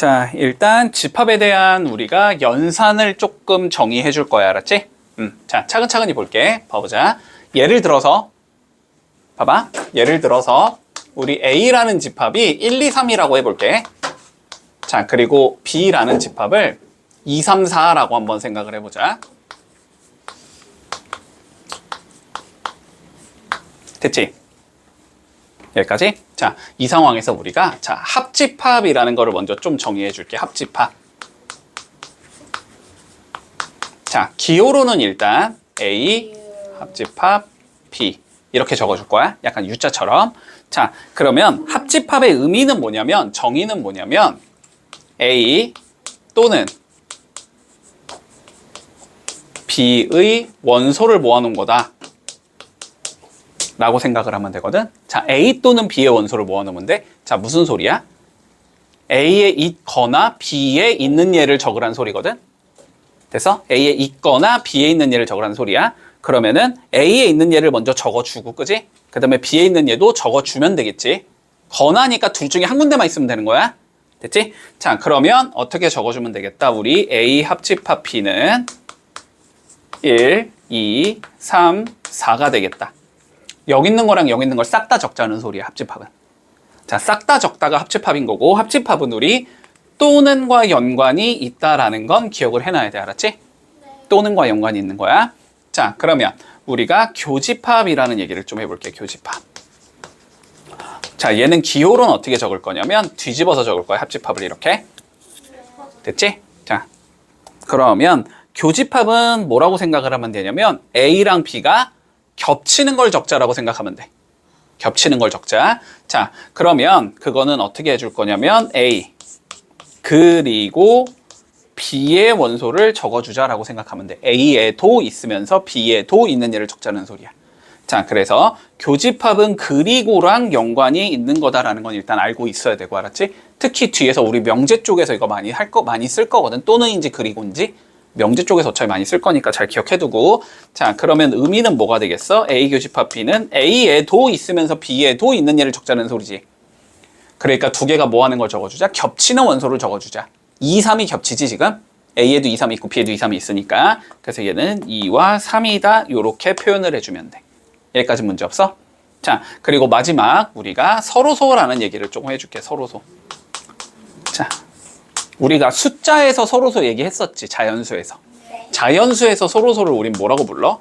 자, 일단 집합에 대한 우리가 연산을 조금 정의해 줄 거야. 알았지? 자, 차근차근히 볼게. 봐보자. 예를 들어서 봐봐. 예를 들어서 우리 A라는 집합이 1, 2, 3이라고 해볼게. 자, 그리고 B라는 집합을 2, 3, 4라고 한번 생각을 해보자. 됐지? 여기까지? 자, 이 상황에서 우리가 자, 합집합이라는 거를 먼저 좀 정의해 줄게. 합집합. 자, 기호로는 일단 A 합집합 B 이렇게 적어줄 거야. 약간 U자처럼. 자, 그러면 합집합의 의미는 뭐냐면, 정의는 뭐냐면 A 또는 B의 원소를 모아놓은 거다 라고 생각을 하면 되거든. 자, A 또는 B의 원소를 모아놓으면 돼. 자, 무슨 소리야? A에 있거나 B에 있는 예를 적으라는 소리거든. 됐어? A에 있거나 B에 있는 예를 적으라는 소리야. 그러면은 A에 있는 예를 먼저 적어주고, 그지? 그 다음에 B에 있는 예도 적어주면 되겠지. 거나니까 둘 중에 한 군데만 있으면 되는 거야. 됐지? 자, 그러면 어떻게 적어주면 되겠다. 우리 A 합집합 B는 1, 2, 3, 4가 되겠다. 여기 있는 거랑 여기 있는 걸 싹 다 적자는 소리야, 합집합은. 자, 싹 다 적다가 합집합인 거고, 합집합은 우리 또는과 연관이 있다라는 건 기억을 해놔야 돼. 알았지? 네. 또는과 연관이 있는 거야. 자, 그러면 우리가 교집합이라는 얘기를 좀 해볼게. 교집합. 자, 얘는 기호로는 어떻게 적을 거냐면 뒤집어서 적을 거야. 합집합을 이렇게. 됐지? 자, 그러면 교집합은 뭐라고 생각을 하면 되냐면 A랑 B가 겹치는 걸 적자라고 생각하면 돼. 겹치는 걸 적자. 자, 그러면 그거는 어떻게 해줄 거냐면 A 그리고 B의 원소를 적어주자라고 생각하면 돼. A에도 있으면서 B에도 있는 예를 적자는 소리야. 자, 그래서 교집합은 그리고랑 연관이 있는 거다라는 건 일단 알고 있어야 되고, 알았지? 특히 뒤에서 우리 명제 쪽에서 이거 많이 쓸 거거든. 또는인지 그리고인지. 명제 쪽에서 어차피 많이 쓸 거니까 잘 기억해두고. 자, 그러면 의미는 뭐가 되겠어? A 교집합 B는 A에도 있으면서 B에도 있는 예를 적자는 소리지. 그러니까 두 개가 뭐 하는 걸 적어주자? 겹치는 원소를 적어주자. 2, 3이 겹치지 지금? A에도 2, 3이 있고 B에도 2, 3이 있으니까. 그래서 얘는 2와 3이다 이렇게 표현을 해주면 돼. 여기까지 문제 없어? 자, 그리고 마지막 우리가 서로소라는 얘기를 조금 해줄게. 서로소. 자, 우리가 숫자에서 서로소 얘기했었지. 자연수에서. 자연수에서 서로소를 우린 뭐라고 불러?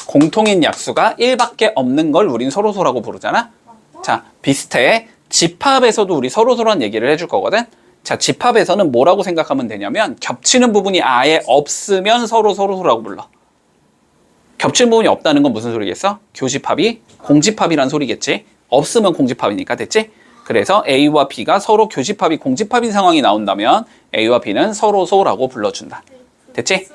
공통인 약수가 1밖에 없는 걸 우린 서로소라고 부르잖아. 자, 비슷해. 집합에서도 우리 서로소라는 얘기를 해줄 거거든. 자, 집합에서는 뭐라고 생각하면 되냐면 겹치는 부분이 아예 없으면 서로소라고 불러. 겹치는 부분이 없다는 건 무슨 소리겠어? 교집합이 공집합이란 소리겠지. 없으면 공집합이니까. 됐지? 그래서 A와 B가 서로 교집합이 공집합인 상황이 나온다면 A와 B는 서로소라고 불러준다. 됐지?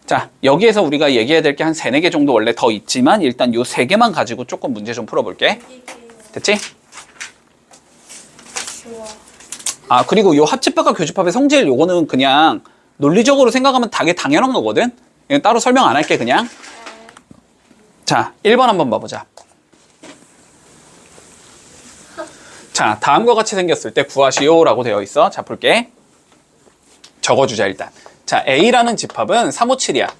자, 여기에서 우리가 얘기해야 될 게 한 3, 4개 정도 원래 더 있지만 일단 요 3개만 가지고 조금 문제 좀 풀어볼게. 됐지? 아, 그리고 요 합집합과 교집합의 성질 요거는 그냥 논리적으로 생각하면 되게 당연한 거거든? 이건 따로 설명 안 할게, 그냥. 자, 1번 한번 봐보자. 자, 다음과 같이 생겼을 때 구하시오라고 되어 있어. 자, 볼게. 적어주자, 일단. 자, A라는 집합은 357이야.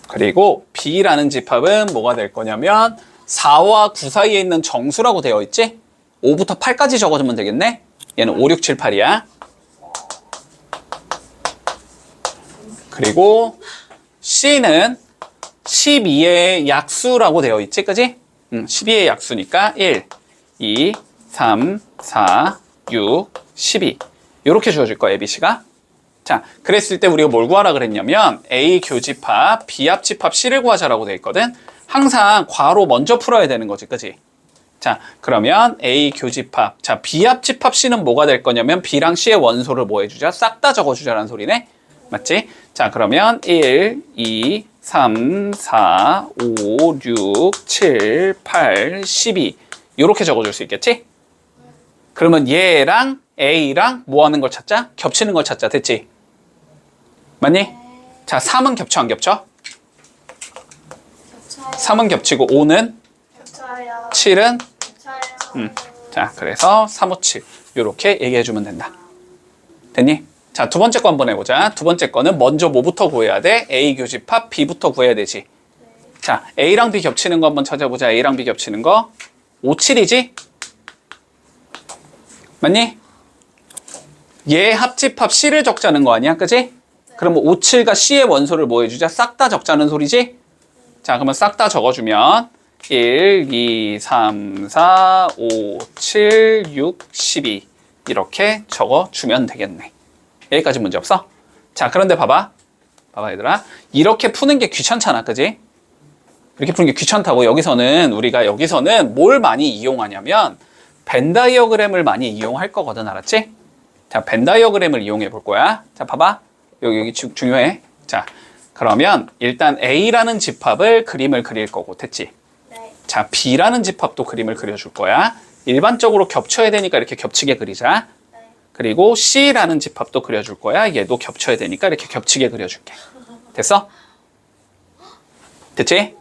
그리고 B라는 집합은 뭐가 될 거냐면 4와 9 사이에 있는 정수라고 되어 있지? 5부터 8까지 적어주면 되겠네? 얘는 5, 6, 7, 8이야. 그리고 C는 12의 약수라고 되어 있지, 그지? 12의 약수니까 1, 2, 3, 4, 6, 12 이렇게 주어질 거야, ABC가. 자, 그랬을 때 우리가 뭘 구하라 그랬냐면 A 교집합, B 합집합 C를 구하자라고 되어 있거든. 항상 괄호 먼저 풀어야 되는 거지, 그지? 자, 그러면 A 교집합, 자, B 합집합 C는 뭐가 될 거냐면 B랑 C의 원소를 뭐 해주자? 싹 다 적어주자라는 소리네. 맞지? 자, 그러면 1, 2, 3, 4, 5, 6, 7, 8, 12 이렇게 적어줄 수 있겠지? 그러면 얘랑 A랑 뭐 하는 걸 찾자? 겹치는 걸 찾자. 됐지? 맞니? 자, 3은 겹쳐 안 겹쳐? 겹쳐요. 3은 겹치고 5는? 겹쳐요. 7은? 겹쳐요. 자, 그래서 3, 5, 7 이렇게 얘기해주면 된다. 됐니? 자, 두 번째 거 한번 해보자. 두 번째 거는 먼저 뭐부터 구해야 돼? A 교집합 B부터 구해야 되지. 자, A랑 B 겹치는 거 한번 찾아보자. A랑 B 겹치는 거 5, 7이지? 맞니? 얘 합집합 C를 적자는 거 아니야? 그지? 그러면 5, 7과 C의 원소를 뭐 해주자? 싹 다 적자는 소리지? 자, 그러면 싹 다 적어주면 1, 2, 3, 4, 5, 7, 6, 12 이렇게 적어주면 되겠네. 여기까지 문제 없어? 자, 그런데 봐봐 얘들아, 이렇게 푸는 게 귀찮잖아, 그지? 이렇게 푸는 게 귀찮다고. 우리가 여기서는 뭘 많이 이용하냐면 벤 다이어그램을 많이 이용할 거거든, 알았지? 자, 벤 다이어그램을 이용해 볼 거야. 자, 봐봐, 여기 중요해. 자, 그러면 일단 A라는 집합을 그림을 그릴 거고, 됐지? 네. 자, B라는 집합도 그림을 그려줄 거야. 일반적으로 겹쳐야 되니까 이렇게 겹치게 그리자. 네. 그리고 C라는 집합도 그려줄 거야. 얘도 겹쳐야 되니까 이렇게 겹치게 그려줄게. 됐어? 됐지?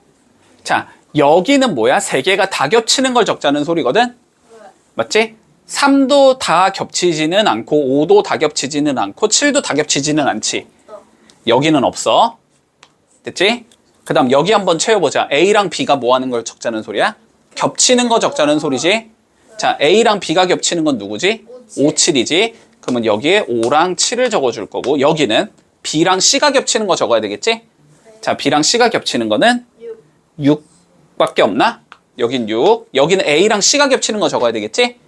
자, 여기는 뭐야? 세 개가 다 겹치는 걸 적자는 소리거든? 네. 맞지? 3도 다 겹치지는 않고 5도 다 겹치지는 않고 7도 다 겹치지는 않지. 여기는 없어. 됐지? 그 다음 여기 한번 채워보자. A랑 B가 뭐 하는 걸 적자는 소리야? 겹치는 거 적자는 소리지? 자, A랑 B가 겹치는 건 누구지? 5, 7이지? 그러면 여기에 5랑 7을 적어줄 거고, 여기는 B랑 C가 겹치는 거 적어야 되겠지? 자, B랑 C가 겹치는 거는 6밖에 없나? 여긴 6. 여기는 A랑 C가 겹치는 거 적어야 되겠지?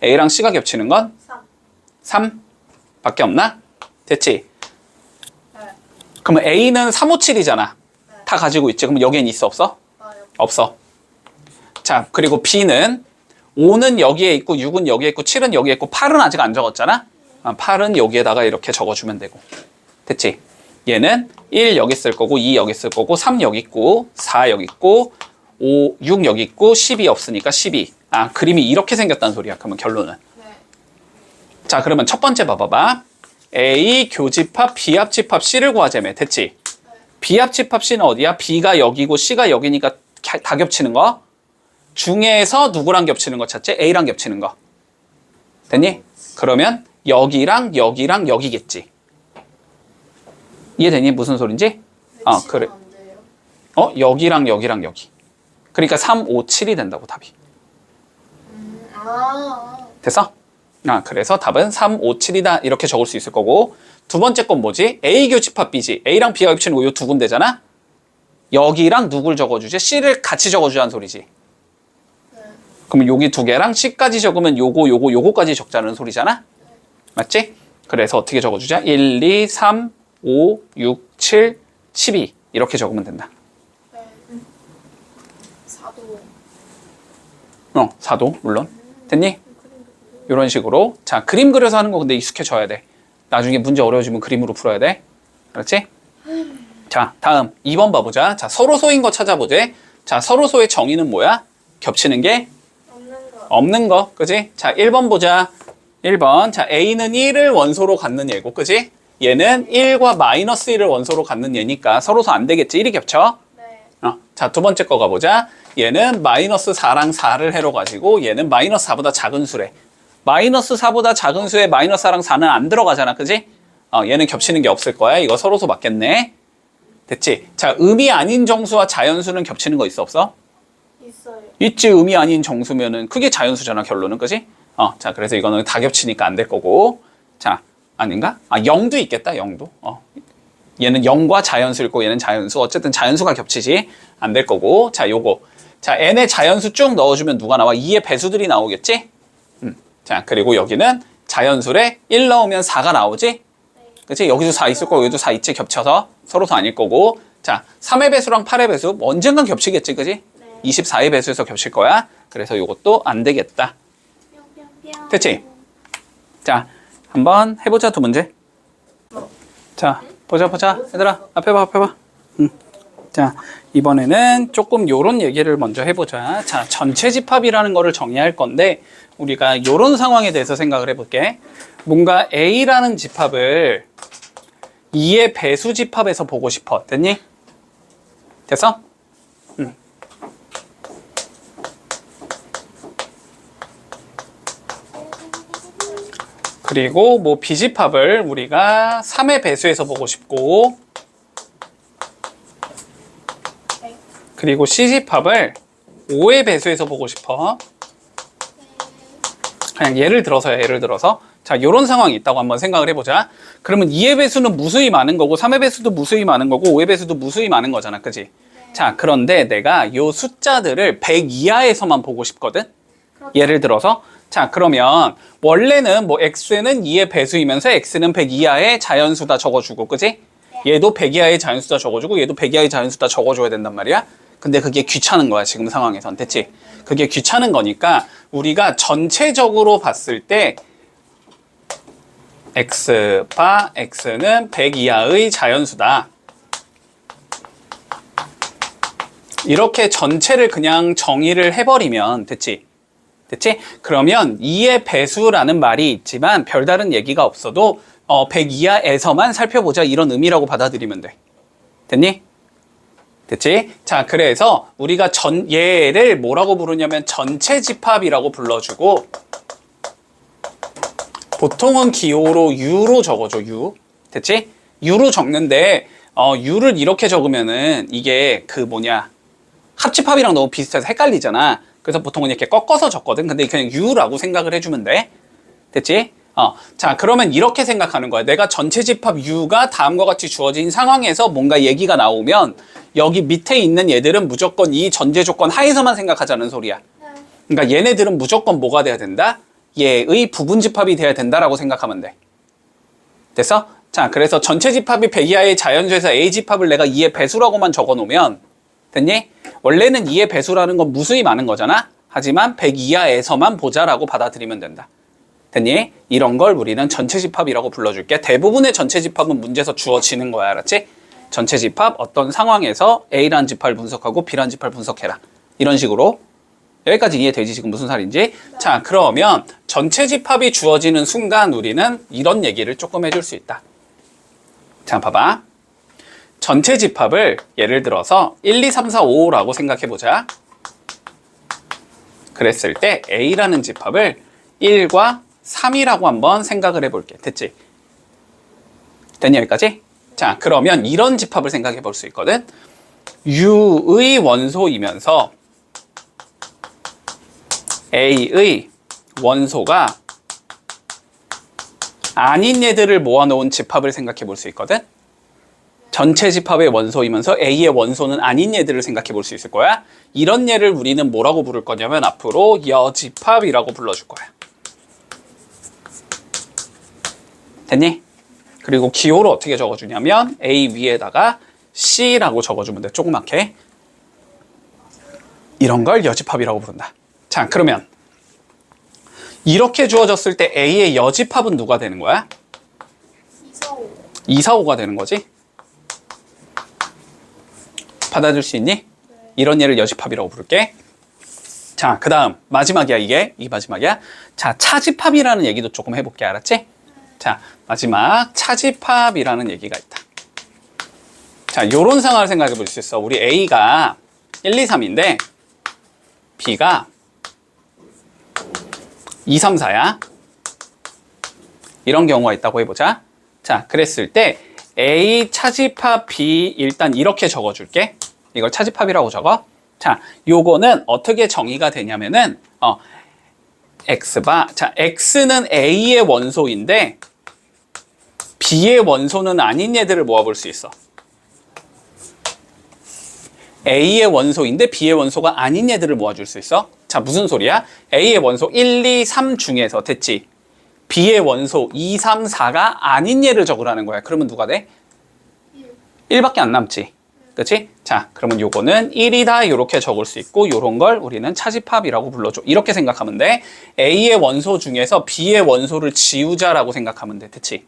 A랑 C가 겹치는 건 3 밖에 없나? 됐지? 그러면 A는 3, 5, 7이잖아. 다 가지고 있지. 그럼 여기엔 있어, 없어? 없어. 자, 그리고 B는 5는 여기에 있고 6은 여기에 있고 7은 여기에 있고 8은 아직 안 적었잖아. 8은 여기에다가 이렇게 적어주면 되고. 됐지? 얘는 1 여기 쓸 거고 2 여기 쓸 거고 3 여기 있고 4 여기 있고 5, 6 여기 있고 10이 없으니까 12. 그림이 이렇게 생겼다는 소리야. 그러면 결론은. 자, 그러면 첫 번째 봐봐. A 교집합 B 합집합 C를 구하자며. 됐지? B 합집합 C는 어디야? B가 여기고 C가 여기니까 다 겹치는 거. 중에서 누구랑 겹치는 거 찾지? A랑 겹치는 거. 됐니? 그러면 여기랑 여기랑 여기겠지. 이해되니? 무슨 소린지? 그래. 여기랑 여기랑 여기. 그러니까 3, 5, 7이 된다고, 답이. 됐어? 그래서 답은 3, 5, 7이다 이렇게 적을 수 있을 거고, 두 번째 건 뭐지? A 교집합 B지. A랑 B가 겹치는 거 이 두 군데잖아? 여기랑 누굴 적어주지? C를 같이 적어주자는 소리지. 그러면 여기 두 개랑 C까지 적으면 요거까지 적자는 소리잖아? 맞지? 그래서 어떻게 적어주자? 1, 2, 3, 5, 6, 7, 12 이렇게 적으면 된다. 4도. 4도 물론. 됐니? 이런 식으로. 자, 그림 그려서 하는 거 근데 익숙해져야 돼. 나중에 문제 어려워지면 그림으로 풀어야 돼. 알았지? 자, 다음 2번 봐보자. 자, 서로소인 거 찾아보자. 자, 서로소의 정의는 뭐야? 겹치는 게 없는 거. 그지? 자, 1번 보자. 1번. 자, A는 1을 원소로 갖는 얘고, 그지? 얘는 1과 마이너스 1을 원소로 갖는 얘니까 서로소 안 되겠지? 1이 겹쳐? 네. 자, 두 번째 거 가보자. 얘는 마이너스 4랑 4를 해로 가지고 얘는 마이너스 4보다 작은 수래. 마이너스 4보다 작은 수에 마이너스 4랑 4는 안 들어가잖아. 그지? 얘는 겹치는 게 없을 거야. 이거 서로소 맞겠네. 됐지? 자, 음이 아닌 정수와 자연수는 겹치는 거 있어, 없어? 있어요. 있지. 음이 아닌 정수면은 그게 자연수잖아, 결론은. 그지? 자, 그래서 이거는 다 겹치니까 안 될 거고. 자, 아닌가? 0도 있겠다, 0도. 얘는 0과 자연수일 거고 얘는 자연수. 어쨌든 자연수가 겹치지. 안 될 거고. 자, 요거. 자, n의 자연수 쭉 넣어주면 누가 나와? 2의 배수들이 나오겠지? 자, 그리고 여기는 자연수에 1 넣으면 4가 나오지? 그치? 여기도 4 있을 거고 여기도 4 있지? 겹쳐서 서로도 아닐 거고. 자, 3의 배수랑 8의 배수 언젠간 겹치겠지? 그치? 24의 배수에서 겹칠 거야. 그래서 이것도 안 되겠다. 됐지? 자, 한번 해보자. 두 문제. 자, 보자. 얘들아, 앞에 봐. 자, 이번에는 조금 요런 얘기를 먼저 해보자. 자, 전체 집합이라는 거를 정의할 건데 우리가 요런 상황에 대해서 생각을 해볼게. 뭔가 A라는 집합을 2의 배수 집합에서 보고 싶어. 됐니? 됐어? 그리고 뭐 B집합을 우리가 3의 배수에서 보고 싶고, 그리고 C집합을 5의 배수에서 보고 싶어. 그냥 예를 들어서 자, 요런 상황이 있다고 한번 생각을 해보자. 그러면 2의 배수는 무수히 많은 거고 3의 배수도 무수히 많은 거고 5의 배수도 무수히 많은 거잖아, 그지? 자, 그런데 내가 요 숫자들을 100 이하에서만 보고 싶거든. 예를 들어서 자, 그러면 원래는 뭐 x는 2의 배수이면서 x는 100 이하의 자연수다 적어주고, 그지? 얘도 100 이하의 자연수다 적어주고 얘도 100 이하의 자연수다 적어줘야 된단 말이야. 근데 그게 귀찮은 거야, 지금 상황에선. 됐지? 그게 귀찮은 거니까 우리가 전체적으로 봤을 때 x바 x는 100 이하의 자연수다. 이렇게 전체를 그냥 정의를 해버리면 됐지? 됐지? 그러면 2의 배수라는 말이 있지만 별다른 얘기가 없어도 100 이하에서만 살펴보자, 이런 의미라고 받아들이면 돼. 됐니? 됐지? 자, 그래서 우리가 얘를 뭐라고 부르냐면 전체 집합이라고 불러주고, 보통은 기호로 U로 적어줘, U. 됐지? U로 적는데, U를 이렇게 적으면은 이게 합집합이랑 너무 비슷해서 헷갈리잖아. 그래서 보통은 이렇게 꺾어서 적거든. 근데 그냥 U라고 생각을 해주면 돼. 됐지? 자, 그러면 이렇게 생각하는 거야. 내가 전체 집합 U가 다음과 같이 주어진 상황에서 뭔가 얘기가 나오면 여기 밑에 있는 얘들은 무조건 이 전제 조건 하에서만 생각하자는 소리야. 그러니까 얘네들은 무조건 뭐가 돼야 된다? 얘의 부분 집합이 돼야 된다라고 생각하면 돼. 됐어? 자, 그래서 전체 집합이 100 이하의 자연수에서 A 집합을 내가 2의 배수라고만 적어 놓으면 됐니? 원래는 2의 배수라는 건 무수히 많은 거잖아? 하지만 100 이하에서만 보자라고 받아들이면 된다. 됐니? 이런 걸 우리는 전체 집합이라고 불러줄게. 대부분의 전체 집합은 문제에서 주어지는 거야, 알았지? 전체 집합, 어떤 상황에서 A라는 집합을 분석하고 B라는 집합을 분석해라. 이런 식으로. 여기까지 이해되지? 지금 무슨 말인지? 자, 그러면 전체 집합이 주어지는 순간 우리는 이런 얘기를 조금 해줄 수 있다. 자, 봐봐. 전체 집합을 예를 들어서 1, 2, 3, 4, 5라고 생각해보자. 그랬을 때 A라는 집합을 1과 3이라고 한번 생각을 해볼게. 됐지? 됐니, 여기까지? 자, 그러면 이런 집합을 생각해 볼 수 있거든. U의 원소이면서 A의 원소가 아닌 얘들을 모아놓은 집합을 생각해 볼 수 있거든. 전체 집합의 원소이면서 A의 원소는 아닌 얘들을 생각해 볼 수 있을 거야. 이런 얘를 우리는 뭐라고 부를 거냐면 앞으로 여집합이라고 불러줄 거야. 됐니? 그리고 기호를 어떻게 적어주냐면 A 위에다가 C라고 적어주면 돼. 조그맣게. 이런 걸 여집합이라고 부른다. 자, 그러면 이렇게 주어졌을 때 A의 여집합은 누가 되는 거야? 2, 4, 5가 되는 거지? 받아줄 수 있니? 이런 얘를 여집합이라고 부를게. 자, 그 다음 마지막이야. 이게 마지막이야. 자, 차집합이라는 얘기도 조금 해볼게. 알았지? 자, 마지막 차집합이라는 얘기가 있다. 자, 요런 상황을 생각해 볼 수 있어. 우리 A가 1, 2, 3인데 B가 2, 3, 4야. 이런 경우가 있다고 해보자. 자, 그랬을 때 A 차집합 B 일단 이렇게 적어줄게. 이걸 차집합이라고 적어. 자, 요거는 어떻게 정의가 되냐면은 X바, 자, X는 A의 원소인데 B의 원소는 아닌 얘들을 모아볼 수 있어. A의 원소인데 B의 원소가 아닌 얘들을 모아줄 수 있어. 자, 무슨 소리야? A의 원소 1, 2, 3 중에서 됐지? B의 원소 2, 3, 4가 아닌 얘를 적으라는 거야. 그러면 누가 돼? 1밖에 안 남지. 그치? 자, 그러면 요거는 1이다 이렇게 적을 수 있고 요런 걸 우리는 차집합이라고 불러줘. 이렇게 생각하면 돼. A의 원소 중에서 B의 원소를 지우자라고 생각하면 돼. 됐지?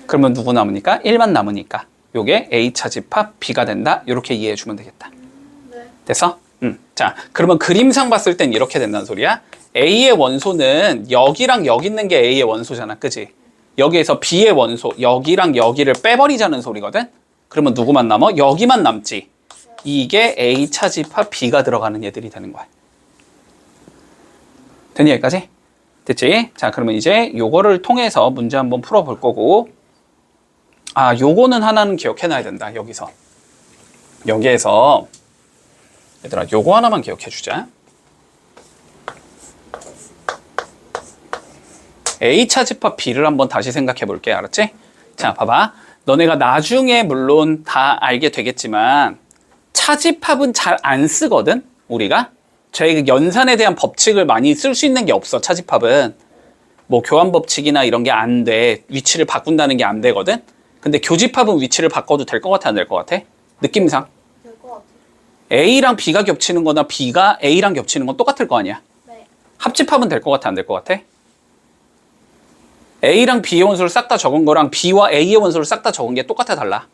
그러면 누구 남으니까? 1만 남으니까 요게 A 차집합 B가 된다. 이렇게 이해해 주면 되겠다. 됐어? 자, 그러면 그림상 봤을 땐 이렇게 된다는 소리야. A의 원소는 여기랑 여기 있는 게 A의 원소잖아. 그치? 여기에서 B의 원소, 여기랑 여기를 빼버리자는 소리거든? 그러면 누구만 남아? 여기만 남지. 이게 A 차집합 B가 들어가는 얘들이 되는 거야. 됐니, 여기까지? 됐지? 자, 그러면 이제 요거를 통해서 문제 한번 풀어볼 거고, 아, 요거는 하나는 기억해놔야 된다. 여기에서 얘들아, 요거 하나만 기억해주자. A 차집합 B를 한번 다시 생각해 볼게. 알았지? 자, 봐봐. 너네가 나중에 물론 다 알게 되겠지만 차집합은 잘 안 쓰거든? 우리가? 저희 연산에 대한 법칙을 많이 쓸 수 있는 게 없어. 차집합은. 뭐 교환 법칙이나 이런 게 안 돼. 위치를 바꾼다는 게 안 되거든? 근데 교집합은 위치를 바꿔도 될 것 같아? 안 될 것 같아? 느낌상? 될 것 같아. A랑 B가 겹치는 거나 B가 A랑 겹치는 건 똑같을 거 아니야? 네. 합집합은 될 것 같아? 안 될 것 같아? A랑 B의 원소를 싹 다 적은 거랑 B와 A의 원소를 싹 다 적은 게 똑같아? 달라?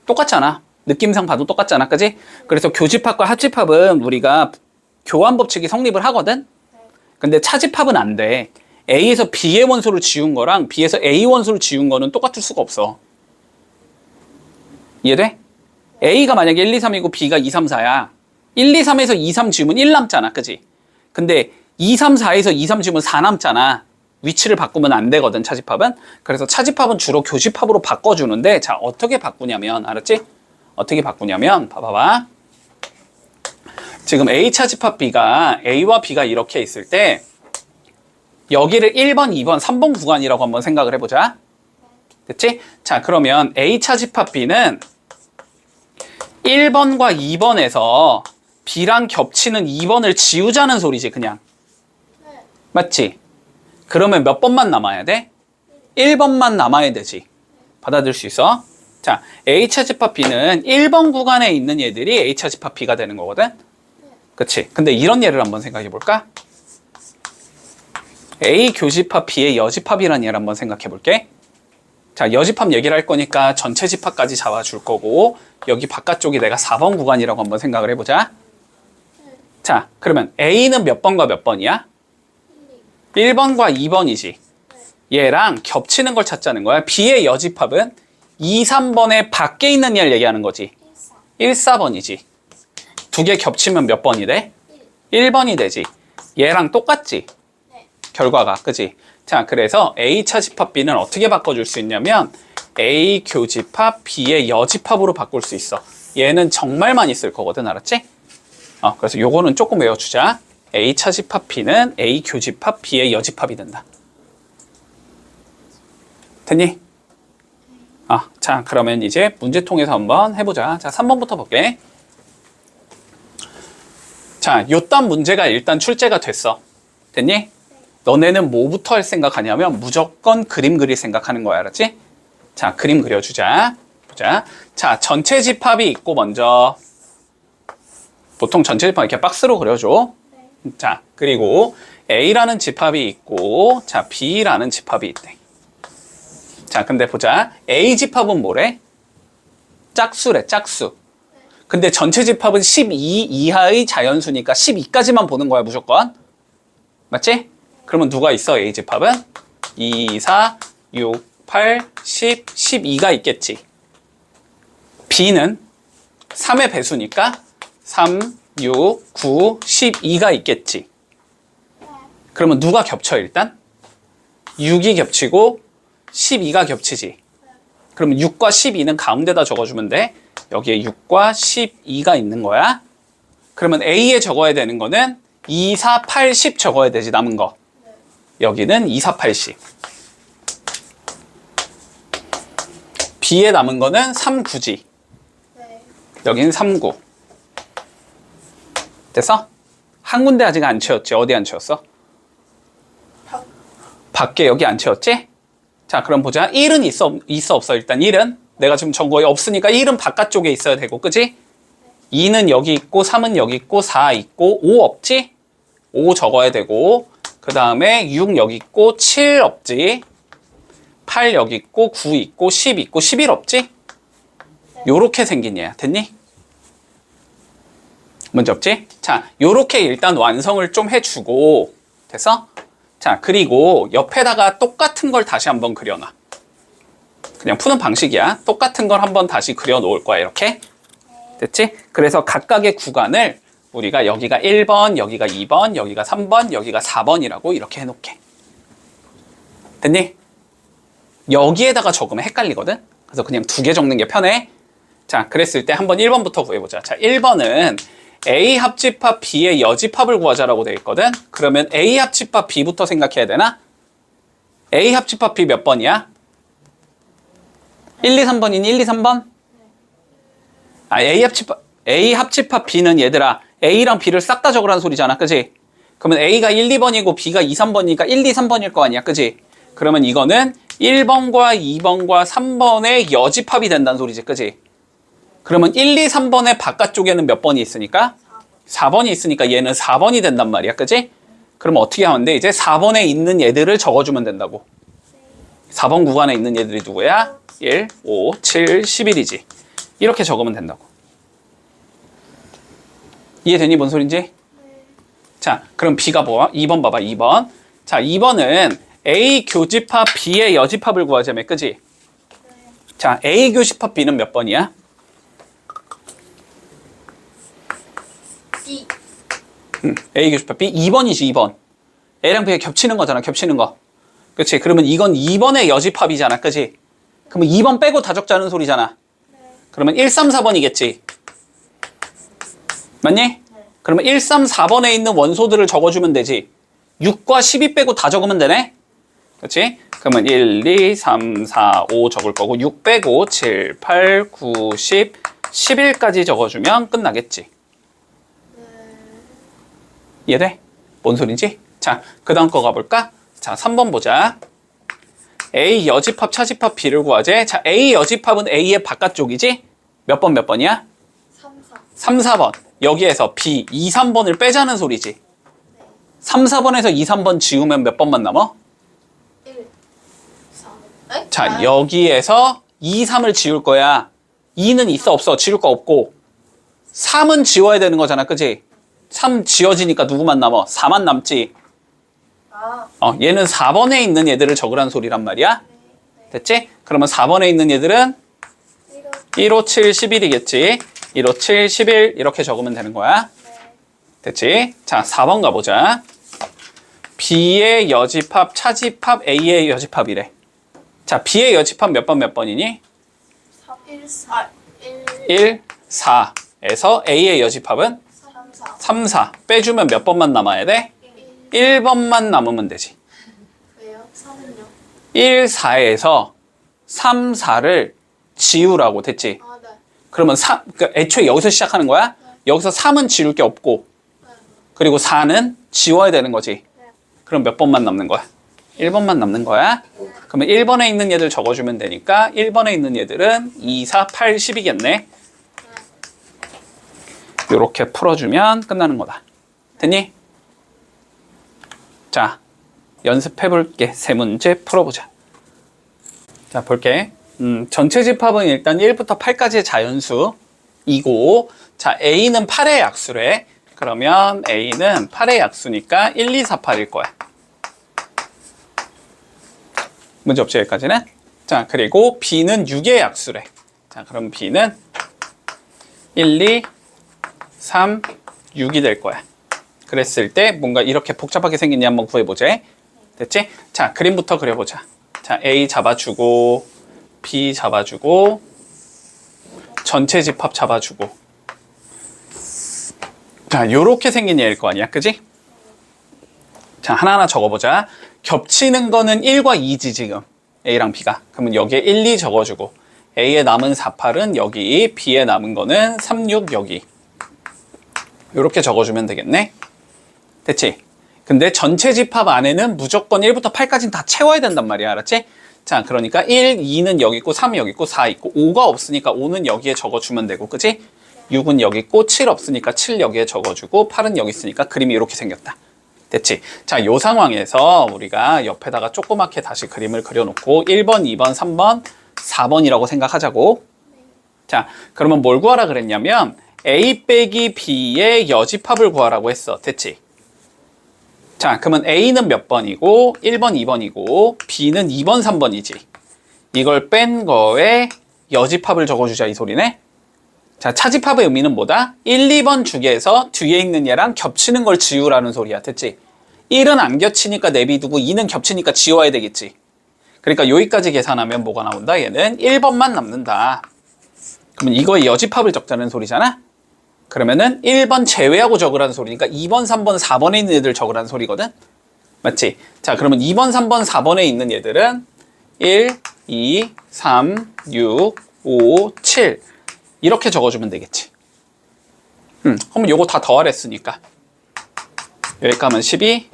똑같잖아. 느낌상 봐도 똑같잖아. 그지? 그래서 교집합과 합집합은 우리가 교환 법칙이 성립을 하거든? 근데 차집합은 안 돼. A에서 B의 원소를 지운 거랑 B에서 A 원소를 지운 거는 똑같을 수가 없어. 이해돼? A가 만약에 1, 2, 3이고 B가 2, 3, 4야. 1, 2, 3에서 2, 3 지우면 1 남잖아. 그지? 근데 2, 3, 4에서 2, 3 지우면 4 남잖아. 위치를 바꾸면 안 되거든, 차집합은. 그래서 차집합은 주로 교집합으로 바꿔주는데, 자, 어떻게 바꾸냐면, 알았지? 어떻게 바꾸냐면, 봐봐. 지금 A 차집합 B가, A와 B가 이렇게 있을 때, 여기를 1번, 2번, 3번 구간이라고 한번 생각을 해보자. 됐지? 자, 그러면 A 차집합 B는 1번과 2번에서 B랑 겹치는 2번을 지우자는 소리지, 그냥. 맞지? 그러면 몇 번만 남아야 돼? 1번만 남아야 되지. 받아들일 수 있어? 자, A 차집합 B는 1번 구간에 있는 얘들이 A 차집합 B가 되는 거거든? 그치? 근데 이런 예를 한번 생각해 볼까? A 교집합 B의 여집합이라는 예를 한번 생각해 볼게. 자, 여집합 얘기를 할 거니까 전체 집합까지 잡아줄 거고, 여기 바깥쪽이 내가 4번 구간이라고 한번 생각을 해보자. 자, 그러면 A는 몇 번과 몇 번이야? 1번과 2번이지. 얘랑 겹치는 걸 찾자는 거야. B의 여집합은 2, 3번의 밖에 있는 얘를 얘기하는 거지. 1, 4번이지. 두 개 겹치면 몇 번이 돼? 1번이 되지. 얘랑 똑같지? 결과가. 그지? 자, 그래서 A 차집합 B는 어떻게 바꿔줄 수 있냐면 A 교집합 B의 여집합으로 바꿀 수 있어. 얘는 정말 많이 쓸 거거든. 알았지? 그래서 요거는 조금 외워주자. A 차집합 B는 A 교집합 B의 여집합이 된다. 됐니? 자, 그러면 이제 문제통에서 한번 해보자. 자, 3번부터 볼게. 자, 요딴 문제가 일단 출제가 됐어. 됐니? 너네는 뭐부터 할 생각하냐면 무조건 그림 그릴 생각하는 거야. 알았지? 자, 그림 그려주자. 보자. 자, 전체 집합이 있고 먼저 보통 전체 집합 이렇게 박스로 그려줘. 자, 그리고 A라는 집합이 있고, 자, B라는 집합이 있대. 자, 근데 보자. A 집합은 뭐래? 짝수래, 짝수. 근데 전체 집합은 12 이하의 자연수니까 12까지만 보는 거야, 무조건. 맞지? 그러면 누가 있어, A 집합은? 2, 4, 6, 8, 10, 12가 있겠지. B는 3의 배수니까 3, 6, 9, 12가 있겠지. 그러면 누가 겹쳐 일단? 6이 겹치고 12가 겹치지. 그러면 6과 12는 가운데다 적어주면 돼. 여기에 6과 12가 있는 거야. 그러면 A에 적어야 되는 거는 2, 4, 8, 10 적어야 되지, 남은 거. 여기는 2, 4, 8, 10. B에 남은 거는 3, 9지. 여기는 3, 9. 됐어? 한 군데 아직 안 채웠지? 어디 안 채웠어? 밖에 여기 안 채웠지? 자, 그럼 보자. 1은 있어 없어? 일단 1은 내가 지금 전거에 없으니까 1은 바깥쪽에 있어야 되고, 그지? 2는 여기 있고 3은 여기 있고 4 있고 5 없지? 5 적어야 되고, 그 다음에 6 여기 있고 7 없지? 8 여기 있고 9 있고 10 있고 11 없지? 요렇게 생긴 얘야. 됐니? 문제 없지? 자, 요렇게 일단 완성을 좀 해주고, 됐어? 자, 그리고 옆에다가 똑같은 걸 다시 한번 그려놔. 그냥 푸는 방식이야. 똑같은 걸 한번 다시 그려 놓을 거야, 이렇게. 됐지? 그래서 각각의 구간을 우리가 여기가 1번, 여기가 2번, 여기가 3번, 여기가 4번이라고 이렇게 해놓게. 됐니? 여기에다가 적으면 헷갈리거든? 그래서 그냥 2개 적는 게 편해. 자, 그랬을 때 한번 1번부터 구해보자. 자, 1번은 A 합집합 B의 여집합을 구하자라고 되어 있거든? 그러면 A 합집합 B부터 생각해야 되나? A 합집합 B 몇 번이야? 1, 2, 3번이니? 1, 2, 3번? 아, A 합집합 B는 얘들아, A랑 B를 싹 다 적으라는 소리잖아. 그지? 그러면 A가 1, 2번이고 B가 2, 3번이니까 1, 2, 3번일 거 아니야. 그지? 그러면 이거는 1번과 2번과 3번의 여집합이 된다는 소리지. 그지? 그러면 1, 2, 3번의 바깥쪽에는 몇 번이 있으니까? 4번이 있으니까 얘는 4번이 된단 말이야. 그지? 그럼 어떻게 하면 돼? 이제 4번에 있는 얘들을 적어주면 된다고. 4번 구간에 있는 얘들이 누구야? 1, 5, 7, 11이지. 이렇게 적으면 된다고. 이해되니? 뭔 소린지? 자, 그럼 B가 뭐야? 2번 봐봐. 2번. 자, 2번은 A 교집합 B의 여집합을 구하자며. 그지? 자, A 교집합 B는 몇 번이야? B. A 교집합 B 2번이지. 2번. A랑 B가 겹치는 거잖아. 겹치는 거. 그치? 그러면 이건 2번의 여집합이잖아. 그치? 그러면 2번 빼고 다 적자는 소리잖아. 그러면 1, 3, 4번이겠지. 맞니? 그러면 1, 3, 4번에 있는 원소들을 적어주면 되지. 6과 12 빼고 다 적으면 되네? 그치? 그러면 1, 2, 3, 4, 5 적을 거고 6 빼고 7, 8, 9, 10, 11까지 적어주면 끝나겠지. 이해돼? 뭔 소린지? 자, 그 다음 거 가볼까? 자, 3번 보자. A 여집합, 차집합 B를 구하재. 자, A 여집합은 A의 바깥쪽이지? 몇 번 몇 번이야? 3, 4. 3, 4번. 여기에서 B, 2, 3번을 빼자는 소리지. 3, 4번에서 2, 3번 지우면 몇 번만 남아? 1, 4. 에? 자, 여기에서 2, 3을 지울 거야. 2는 있어 없어? 지울 거 없고. 3은 지워야 되는 거잖아. 그치? 3 지워지니까 누구만 남아? 4만 남지. 아, 얘는 4번에 있는 얘들을 적으란 소리란 말이야. 됐지? 그러면 4번에 있는 얘들은 1, 5, 7, 11이겠지. 1, 5, 7, 11 이렇게 적으면 되는 거야. 됐지? 자, 4번 가보자. B의 여집합, 차집합, A의 여집합이래. 자, B의 여집합 몇 번 몇 번이니? 1, 4. 1, 4에서 A의 여집합은 3, 4. 3, 4 빼주면 몇 번만 남아야 돼? 1번만 남으면 되지. 왜요? 3은요? 1, 4에서 3, 4를 지우라고. 됐지? 아, 네. 그러면 그러니까 애초에 여기서 시작하는 거야? 여기서 3은 지울 게 없고 그리고 4는 지워야 되는 거지. 그럼 몇 번만 남는 거야? 1번만 남는 거야. 그러면 1번에 있는 얘들 적어주면 되니까 1번에 있는 얘들은 2, 4, 8, 10이겠네. 이렇게 풀어주면 끝나는 거다. 됐니? 자, 연습해 볼게. 세 문제 풀어보자. 자, 볼게. 전체 집합은 일단 1부터 8까지의 자연수이고, 자, A는 8의 약수래. 그러면 A는 8의 약수니까 1, 2, 4, 8일 거야. 문제 없지, 여기까지는? 자, 그리고 B는 6의 약수래. 자, 그럼 B는 1, 2, 3, 6이 될 거야. 그랬을 때 뭔가 이렇게 복잡하게 생겼니 한번 구해보자. 됐지? 자, 그림부터 그려보자. 자, A 잡아주고 B 잡아주고 전체 집합 잡아주고. 자, 요렇게 생긴 얘일 거 아니야. 그지? 자, 하나하나 적어보자. 겹치는 거는 1과 2지 지금. A랑 B가. 그러면 여기에 1, 2 적어주고 A에 남은 4, 8은 여기, B에 남은 거는 3, 6 여기. 요렇게 적어주면 되겠네. 됐지? 근데 전체 집합 안에는 무조건 1부터 8까지는 다 채워야 된단 말이야. 알았지? 자, 그러니까 1, 2는 여기 있고 3 여기 있고 4 있고 5가 없으니까 5는 여기에 적어주면 되고, 그치? 6은 여기 있고 7 없으니까 7 여기에 적어주고 8은 여기 있으니까 그림이 이렇게 생겼다. 됐지? 자, 요 상황에서 우리가 옆에다가 조그맣게 다시 그림을 그려놓고 1번, 2번, 3번, 4번이라고 생각하자고. 자, 그러면 뭘 구하라 그랬냐면 A 빼기 B의 여집합을 구하라고 했어. 됐지? 자, 그러면 A는 몇 번이고 1번, 2번이고 B는 2번, 3번이지. 이걸 뺀 거에 여집합을 적어주자 이 소리네. 자, 차집합의 의미는 뭐다? 1, 2번 중에서 뒤에 있는 얘랑 겹치는 걸 지우라는 소리야. 됐지? 1은 안 겹치니까 내비두고 2는 겹치니까 지워야 되겠지. 그러니까 여기까지 계산하면 뭐가 나온다? 얘는 1번만 남는다. 그러면 이거의 여집합을 적자는 소리잖아? 그러면은 1번 제외하고 적으라는 소리니까 2번, 3번, 4번에 있는 애들 적으라는 소리거든? 맞지? 자, 그러면 2번, 3번, 4번에 있는 얘들은 1, 2, 3, 6, 5, 7 이렇게 적어주면 되겠지. 그러면 요거 다 더하랬으니까 여기 가면 12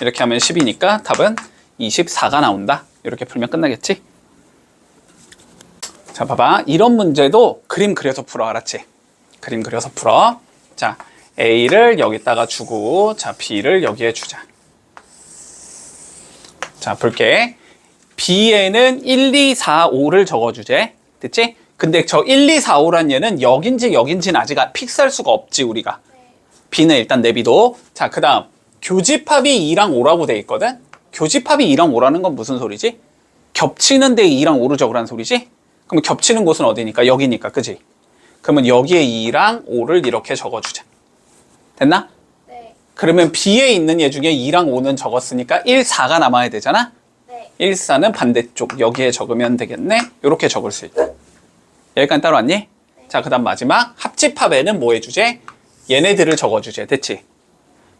이렇게 하면 10이니까 답은 24가 나온다. 이렇게 풀면 끝나겠지? 자, 봐봐. 이런 문제도 그림 그려서 풀어. 알았지? 그림 그려서 풀어. 자, A를 여기다가 주고, 자, B를 여기에 주자. 자, 볼게. B에는 1, 2, 4, 5를 적어주제. 됐지? 근데 저 1, 2, 4, 5란 얘는 여긴지는 아직 픽스할 수가 없지, 우리가. B는 일단 내비도. 자, 그 다음. 교집합이 2랑 5라고 돼 있거든? 교집합이 2랑 5라는 건 무슨 소리지? 겹치는데 2랑 5를 적으라는 소리지? 그럼 겹치는 곳은 어디니까? 여기니까, 그지? 그러면 여기에 2랑 5를 이렇게 적어주자. 됐나? 네. 그러면 B에 있는 얘 중에 2랑 5는 적었으니까 1, 4가 남아야 되잖아? 네. 1, 4는 반대쪽 여기에 적으면 되겠네? 이렇게 적을 수 있다. 여기까지 따라왔니? 네. 자, 그 다음 마지막 합집합에는 뭐 해주제? 얘네들을 적어주제. 됐지?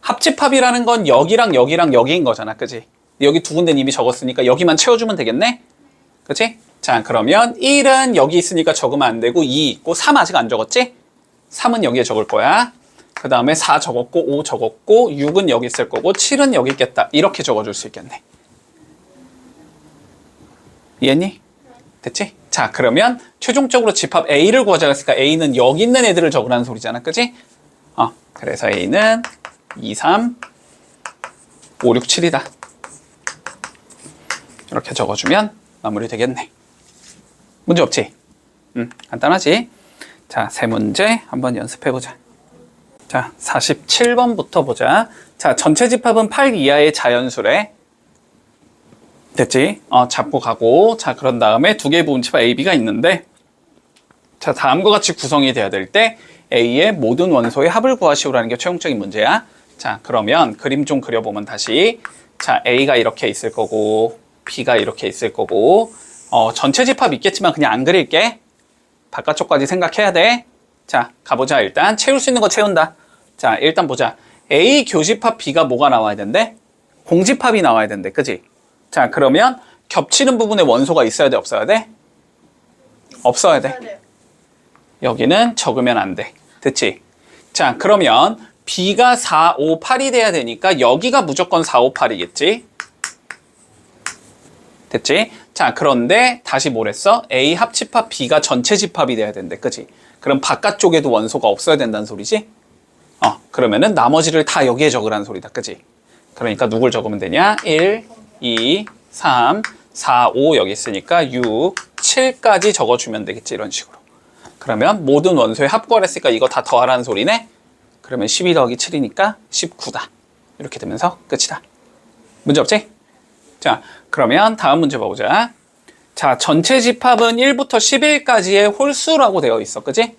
합집합이라는 건 여기랑 여기랑 여기인 거잖아. 그지? 여기 두 군데는 이미 적었으니까 여기만 채워주면 되겠네? 그치? 자, 그러면 1은 여기 있으니까 적으면 안 되고 2 있고 3 아직 안 적었지? 3은 여기에 적을 거야. 그 다음에 4 적었고 5 적었고 6은 여기 있을 거고 7은 여기 있겠다. 이렇게 적어줄 수 있겠네. 이해했니? 됐지? 자, 그러면 최종적으로 집합 A를 구하자고 했으니까 A는 여기 있는 애들을 적으라는 소리잖아. 그지? 그래서 A는 2, 3, 5, 6, 7이다. 이렇게 적어주면 마무리 되겠네. 문제 없지? 간단하지? 자, 세 문제 한번 연습해보자. 자, 47번부터 보자. 자, 전체 집합은 8 이하의 자연수래. 됐지? 잡고 가고. 자, 그런 다음에 두 개의 부분집합 A, B가 있는데, 자, 다음과 같이 구성이 돼야 될 때 A의 모든 원소의 합을 구하시오라는 게 최종적인 문제야. 자, 그러면 그림 좀 그려보면 다시. 자, A가 이렇게 있을 거고, B가 이렇게 있을 거고, 전체 집합 있겠지만 그냥 안 그릴게. 바깥쪽까지 생각해야 돼. 자, 가보자. 일단 채울 수 있는 거 채운다. 자, 일단 보자. A 교집합 B가 뭐가 나와야 된대? 공집합이 나와야 된대. 그지? 자, 그러면 겹치는 부분에 원소가 있어야 돼? 없어야 돼? 없어야 돼. 여기는 적으면 안 돼. 됐지? 자, 그러면 B가 4, 5, 8이 돼야 되니까 여기가 무조건 4, 5, 8이겠지? 됐지? 자, 그런데 다시 뭐랬어? A 합집합 B가 전체 집합이 돼야 된대. 그지? 그럼 바깥쪽에도 원소가 없어야 된다는 소리지? 그러면은 나머지를 다 여기에 적으라는 소리다. 그지? 그러니까 누굴 적으면 되냐? 1, 2, 3, 4, 5 여기 있으니까 6, 7까지 적어주면 되겠지. 이런 식으로. 그러면 모든 원소의 합구를 했으니까 이거 다 더하라는 소리네? 그러면 12 더하기 7이니까 19다. 이렇게 되면서 끝이다. 문제 없지? 자, 그러면 다음 문제 봐보자. 자, 전체 집합은 1부터 11까지의 홀수라고 되어 있어. 그지?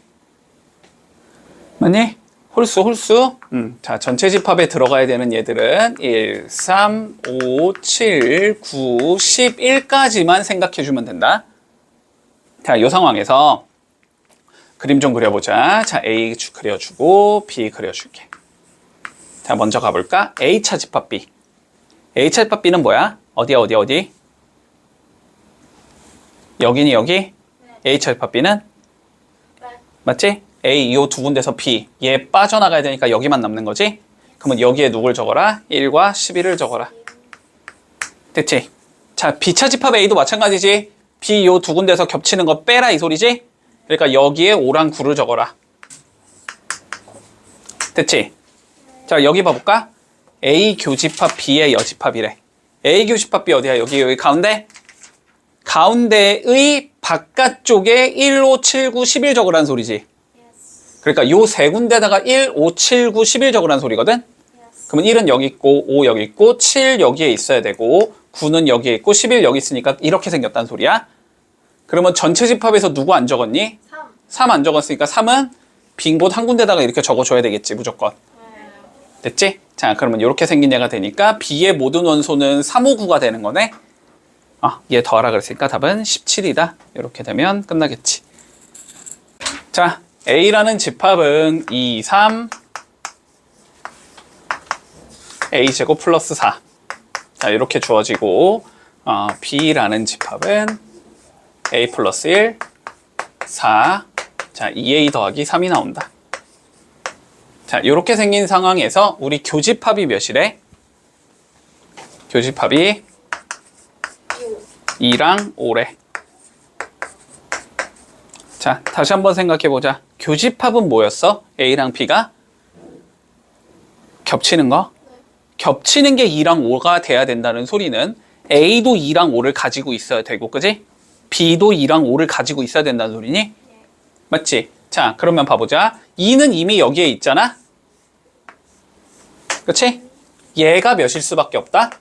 맞니? 홀수. 자, 전체 집합에 들어가야 되는 얘들은 1, 3, 5, 7, 9, 11까지만 생각해주면 된다. 자, 이 상황에서 그림 좀 그려보자. 자, A 그려주고 B 그려줄게. 자, 먼저 가볼까? A차 집합 B. A차 집합 B는 뭐야? 어디야? 여기니 여기? 네. A차 집합 B는? 네. 맞지? A, 요 두 군데서 B. 얘 빠져나가야 되니까 여기만 남는 거지? 그러면 여기에 누굴 적어라? 1과 11을 적어라. 됐지? 자, B차 집합 A도 마찬가지지? B 요 두 군데서 겹치는 거 빼라 이 소리지? 그러니까 여기에 5랑 9를 적어라. 됐지? 자, 여기 봐볼까? A 교집합 B의 여집합이래. A 교집합 B 어디야? 여기 가운데? 가운데의 바깥쪽에 1, 5, 7, 9, 11 적으라는 소리지. 그러니까 요 세 군데다가 1, 5, 7, 9, 11 적으라는 소리거든? 그러면 1은 여기 있고 5 여기 있고 7 여기에 있어야 되고 9는 여기에 있고 11 여기 있으니까 이렇게 생겼다는 소리야. 그러면 전체 집합에서 누구 안 적었니? 3. 3 안 적었으니까 3은 빈 곳 한 군데다가 이렇게 적어줘야 되겠지 무조건. 됐지? 자, 그러면 이렇게 생긴 얘가 되니까 B의 모든 원소는 3, 5, 9가 되는 거네. 얘 더하라 그랬으니까 답은 17이다. 이렇게 되면 끝나겠지. 자, A라는 집합은 2, 3, A제곱 플러스 4. 자, 이렇게 주어지고, B라는 집합은 A 플러스 1, 4. 자, 2A 더하기 3이 나온다. 자, 이렇게 생긴 상황에서 우리 교집합이 몇이래? 교집합이 2랑 5래. 자, 다시 한번 생각해 보자. 교집합은 뭐였어? A랑 B가? 겹치는 거? 겹치는 게 2랑 5가 돼야 된다는 소리는 A도 2랑 5를 가지고 있어야 되고, 그지? B도 2랑 5를 가지고 있어야 된다는 소리니? 맞지? 자, 그러면 봐보자. 2는 이미 여기에 있잖아? 그치? 얘가 몇일 수밖에 없다?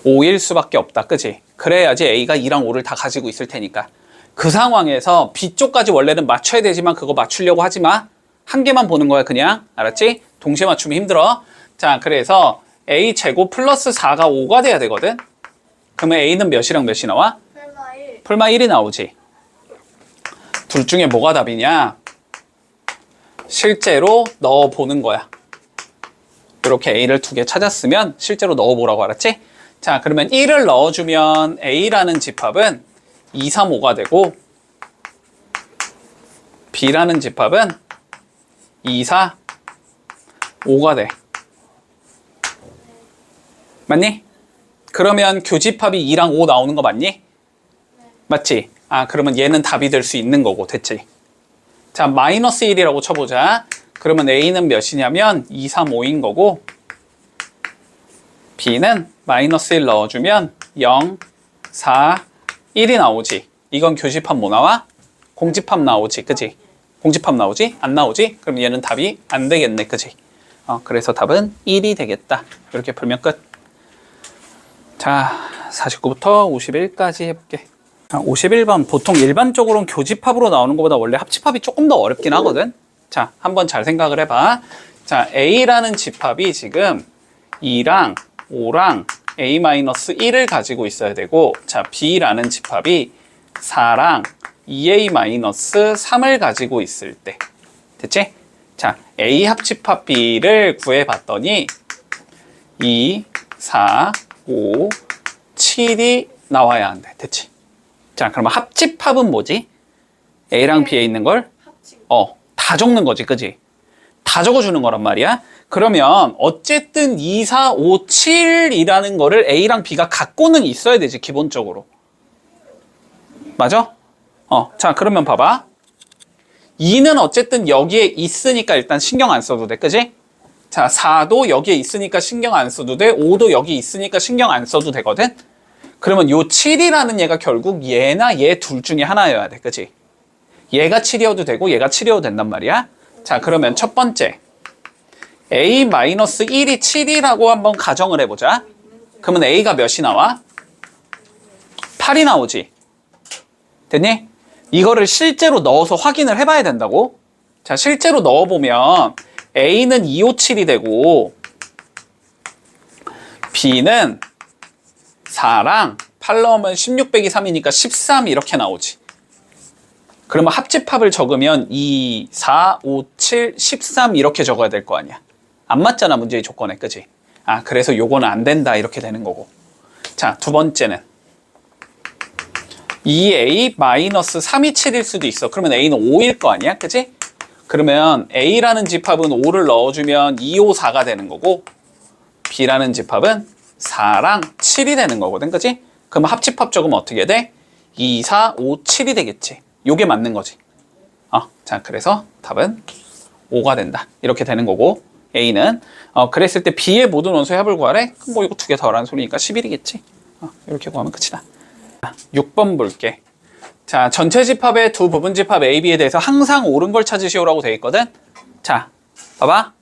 5일 수밖에 없다. 그치? 그래야지 A가 2랑 5를 다 가지고 있을 테니까. 그 상황에서 B 쪽까지 원래는 맞춰야 되지만 그거 맞추려고 하지 마. 한 개만 보는 거야, 그냥. 알았지? 동시에 맞추면 힘들어. 자, 그래서 A 제곱 플러스 4가 5가 돼야 되거든? 그러면 A는 몇이랑 몇이 나와? 설마 1. 풀마 1이 나오지. 둘 중에 뭐가 답이냐? 실제로 넣어보는 거야. 이렇게 A를 2개 찾았으면 실제로 넣어보라고. 알았지? 자, 그러면 1을 넣어주면 A라는 집합은 2, 3, 5가 되고, B라는 집합은 2, 4, 5가 돼. 맞니? 그러면 교집합이 2랑 5 나오는 거 맞니? 맞지? 그러면 얘는 답이 될 수 있는 거고. 됐지? 자, 마이너스 1이라고 쳐보자. 그러면 A는 몇이냐면 2, 3, 5인 거고, B는 마이너스 1 넣어주면 0, 4, 1이 나오지. 이건 교집합 뭐 나와? 공집합 나오지. 그지? 공집합 나오지? 안 나오지? 그럼 얘는 답이 안 되겠네. 그지? 그래서 답은 1이 되겠다. 이렇게 풀면 끝. 자, 49부터 51까지 해볼게. 51번. 보통 일반적으로는 교집합으로 나오는 것보다 원래 합집합이 조금 더 어렵긴 하거든. 자, 한번 잘 생각을 해봐. 자, A라는 집합이 지금 2랑 5랑 A-1을 가지고 있어야 되고, 자, B라는 집합이 4랑 2A-3을 가지고 있을 때. 됐지? 자, A 합집합 B를 구해봤더니 2, 4, 5, 7이 나와야 한대. 됐지? 자, 그러면 합집합은 뭐지? A랑 B에 있는 걸 합친. 다 적는 거지. 그지? 다 적어주는 거란 말이야. 그러면 어쨌든 2, 4, 5, 7이라는 거를 A랑 B가 갖고는 있어야 되지. 기본적으로. 맞아? 자, 그러면 봐봐. 2는 어쨌든 여기에 있으니까 일단 신경 안 써도 돼. 그지? 자, 4도 여기에 있으니까 신경 안 써도 돼. 5도 여기 있으니까 신경 안 써도 되거든? 그러면 요 7이라는 얘가 결국 얘나 얘 둘 중에 하나여야 돼. 그치? 얘가 7이어도 되고 얘가 7이어도 된단 말이야. 자, 그러면 첫 번째. A-1이 7이라고 한번 가정을 해보자. 그러면 A가 몇이 나와? 8이 나오지. 됐니? 이거를 실제로 넣어서 확인을 해봐야 된다고. 자, 실제로 넣어보면 A는 257이 되고 B는 4랑 8 넣으면 16 빼기 3이니까 13 이렇게 나오지. 그러면 합집합을 적으면 2, 4, 5, 7, 13 이렇게 적어야 될 거 아니야. 안 맞잖아, 문제의 조건에. 그지? 그래서 요거는 안 된다 이렇게 되는 거고. 자, 두 번째는 2A-3이 7일 수도 있어. 그러면 A는 5일 거 아니야? 그지? 그러면 A라는 집합은 5를 넣어주면 2, 5, 4가 되는 거고, B라는 집합은 4랑 7이 되는 거거든. 그지? 그럼 합집합 적으면 어떻게 돼? 2, 4, 5, 7이 되겠지. 요게 맞는 거지. 자, 그래서 답은 5가 된다. 이렇게 되는 거고, A는 그랬을 때 B의 모든 원소의 합을 구하래? 그럼 뭐 이거 두 개 더하라는 소리니까 11이겠지. 이렇게 구하면 끝이다. 6번 볼게. 자, 전체 집합의 두 부분 집합 A, B에 대해서 항상 옳은 걸 찾으시오라고 돼 있거든. 자, 봐봐.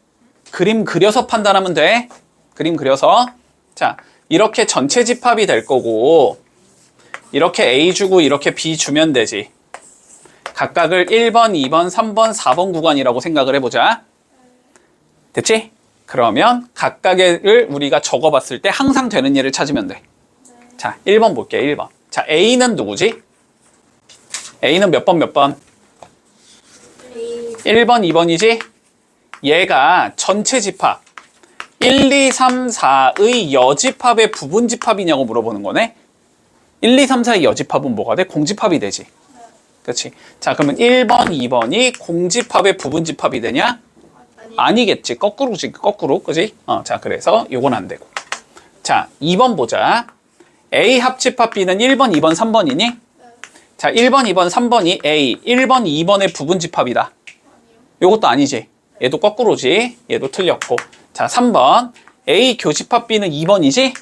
그림 그려서 판단하면 돼. 그림 그려서. 자, 이렇게 전체 집합이 될 거고, 이렇게 A 주고 이렇게 B 주면 되지. 각각을 1번, 2번, 3번, 4번 구간이라고 생각을 해보자. 됐지? 그러면 각각을 우리가 적어봤을 때 항상 되는 예를 찾으면 돼. 자, 1번 볼게요. 1번. 자, A는 누구지? A는 몇 번 몇 번? 1번, 2번이지? 얘가 전체 집합 1, 2, 3, 4의 여집합의 부분집합이냐고 물어보는 거네. 1, 2, 3, 4의 여집합은 뭐가 돼? 공집합이 되지. 그렇지. 자, 그러면 1번, 2번이 공집합의 부분집합이 되냐? 아니겠지. 거꾸로지. 거꾸로. 그지? 자, 그래서 요건 안 되고. 자, 2번 보자. A 합집합 B는 1번, 2번, 3번이니? 자, 1번, 2번, 3번이 A 1번, 2번의 부분집합이다. 요것도 아니지. 얘도 거꾸로지. 얘도 틀렸고. 자, 3번. A 교집합 B는 2번이지?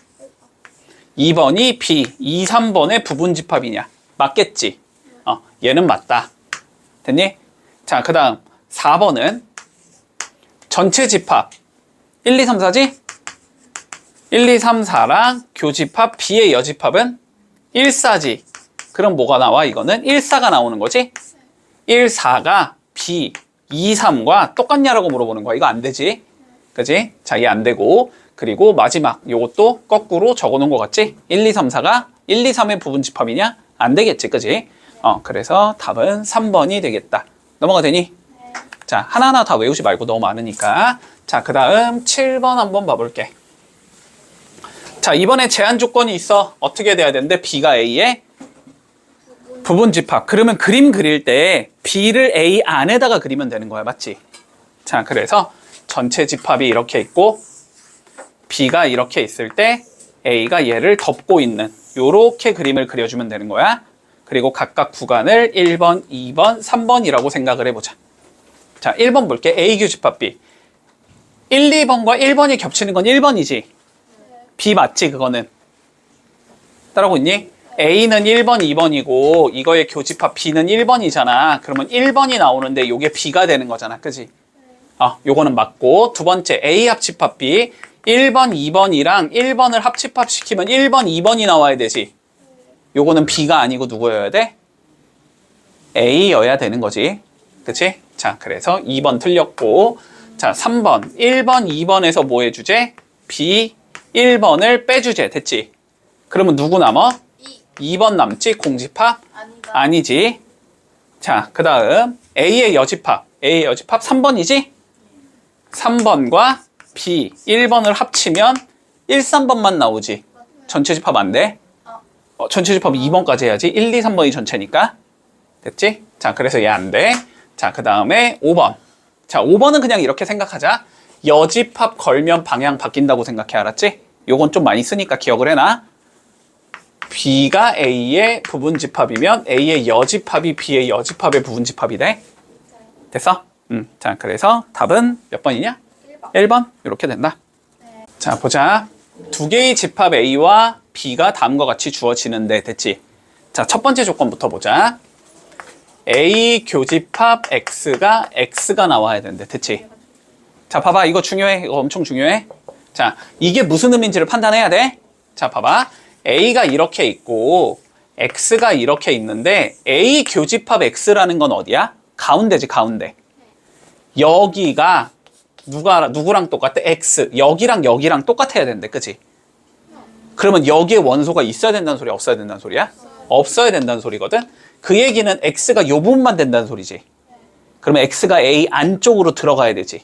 2번이 B 2, 3번의 부분집합이냐? 맞겠지? 얘는 맞다. 됐니? 자, 그 다음 4번은 전체 집합 1, 2, 3, 4지? 1, 2, 3, 4랑 교집합 B의 여집합은 1, 4지. 그럼 뭐가 나와? 이거는 1, 4가 나오는 거지? 1, 4가 B 2, 3과 똑같냐라고 물어보는 거야. 이거 안 되지? 그지? 자, 얘 안 되고. 그리고 마지막 요것도 거꾸로 적어놓은 것 같지? 1, 2, 3, 4가 1, 2, 3의 부분집합이냐? 안 되겠지, 그지? 그래서 답은 3번이 되겠다. 넘어가 되니? 네. 자, 하나하나 다 외우지 말고 너무 많으니까. 자, 그 다음 7번 한번 봐볼게. 자, 이번에 제한 조건이 있어. 어떻게 돼야 되는데? B가 A의 부분집합. 그러면 그림 그릴 때 B를 A 안에다가 그리면 되는 거야. 맞지? 자, 그래서 전체 집합이 이렇게 있고 B가 이렇게 있을 때 A가 얘를 덮고 있는 요렇게 그림을 그려주면 되는 거야. 그리고 각각 구간을 1번, 2번, 3번이라고 생각을 해보자. 자, 1번 볼게. A 교집합 B. 1, 2번과 1번이 겹치는 건 1번이지. B 맞지, 그거는? 따라오고 있니? A는 1번, 2번이고 이거의 교집합 B는 1번이잖아. 그러면 1번이 나오는데 요게 B가 되는 거잖아. 그지? 요거는 맞고. 두 번째, A 합집합 B. 1번, 2번이랑 1번을 합집합시키면 1번, 2번이 나와야 되지. 요거는 B가 아니고 누구여야 돼? A여야 되는 거지. 그치? 자, 그래서 2번 틀렸고. 자, 3번. 1번, 2번에서 뭐 해주제? B 1번을 빼주제. 됐지? 그러면 누구 남아? 2번 남지? 공집합? 아니다. 아니지. 자, 그 다음 A의 여집합. A의 여집합 3번이지? 3번과 B 1번을 합치면 1, 3번만 나오지. 전체 집합 안 돼? 전체 집합 2번까지 해야지. 1, 2, 3번이 전체니까. 됐지? 자, 그래서 얘 안 돼. 자, 그 다음에 5번. 자, 5번은 그냥 이렇게 생각하자. 여집합 걸면 방향 바뀐다고 생각해. 알았지? 요건 좀 많이 쓰니까 기억을 해놔. B가 A의 부분집합이면 A의 여집합이 B의 여집합의 부분집합이 돼. 됐어? 자, 그래서 답은 몇 번이냐? 1번. 1번? 이렇게 된다. 네. 자, 보자. 두 개의 집합 A와 B가 다음과 같이 주어지는데 됐지? 자, 첫 번째 조건부터 보자. A 교집합 X가 나와야 되는데 됐지? 자, 봐봐. 이거 중요해. 이거 엄청 중요해. 자, 이게 무슨 의미인지를 판단해야 돼. 자, 봐봐. A가 이렇게 있고 X가 이렇게 있는데 A 교집합 X라는 건 어디야? 가운데지, 가운데. 여기가 누구랑 똑같아? X. 여기랑 여기랑 똑같아야 되는데, 그치? 그러면 여기에 원소가 있어야 된다는 소리야? 없어야 된다는 소리야? 없어야 된다는 소리거든? 그 얘기는 X가 요 부분만 된다는 소리지. 그러면 X가 A 안쪽으로 들어가야 되지.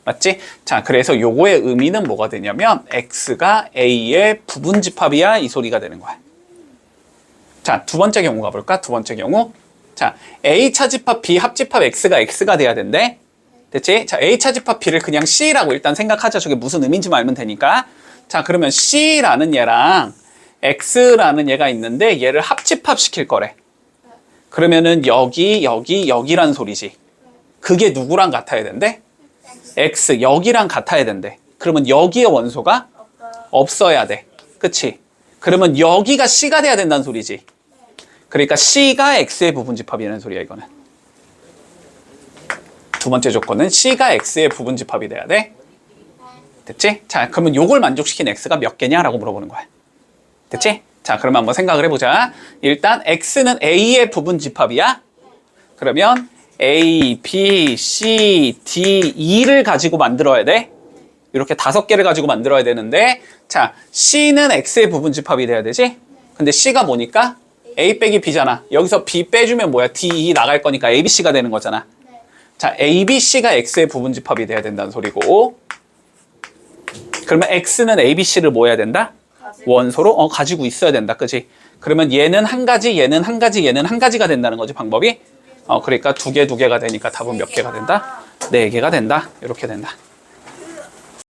맞지? 자, 그래서 요거의 의미는 뭐가 되냐면 X가 A의 부분집합이야, 이 소리가 되는 거야. 자, 두 번째 경우 가볼까? 두 번째 경우. 자, A 차집합 B 합집합 X가 돼야 된대. 됐지? 자, A 차집합 B를 그냥 C라고 일단 생각하자. 저게 무슨 의미인지 알면 되니까. 자, 그러면 C라는 얘랑 X라는 얘가 있는데 얘를 합집합 시킬 거래. 그러면은 여기란 소리지. 그게 누구랑 같아야 된대? X, 여기랑 같아야 된대. 그러면 여기에 원소가 없어야 돼. 그치? 그러면 여기가 C가 돼야 된다는 소리지. 그러니까 C가 X의 부분집합이라는 소리야, 이거는. 두 번째 조건은 C가 X의 부분집합이 돼야 돼. 됐지? 자, 그러면 요걸 만족시킨 X가 몇 개냐라고 물어보는 거야. 됐지? 자, 그러면 한번 생각을 해보자. 일단 X는 A의 부분집합이야. 그러면 A, B, C, D, E를 가지고 만들어야 돼. 이렇게 5개를 가지고 만들어야 되는데, 자, C는 X의 부분집합이 돼야 되지? 근데 C가 뭐니까? A 빼기 B잖아. 여기서 B 빼주면 뭐야? D 나갈 거니까 ABC가 되는 거잖아. 네. 자, ABC가 X의 부분집합이 돼야 된다는 소리고, 그러면 X는 ABC를 뭐 해야 된다? 원소로 가지고 있어야 된다. 그치? 그러면 얘는 한 가지, 얘는 한 가지, 얘는 한 가지가 된다는 거지, 방법이. 그러니까 2개, 2개가 되니까 답은 몇 개가 된다? 4개가 된다. 이렇게 된다.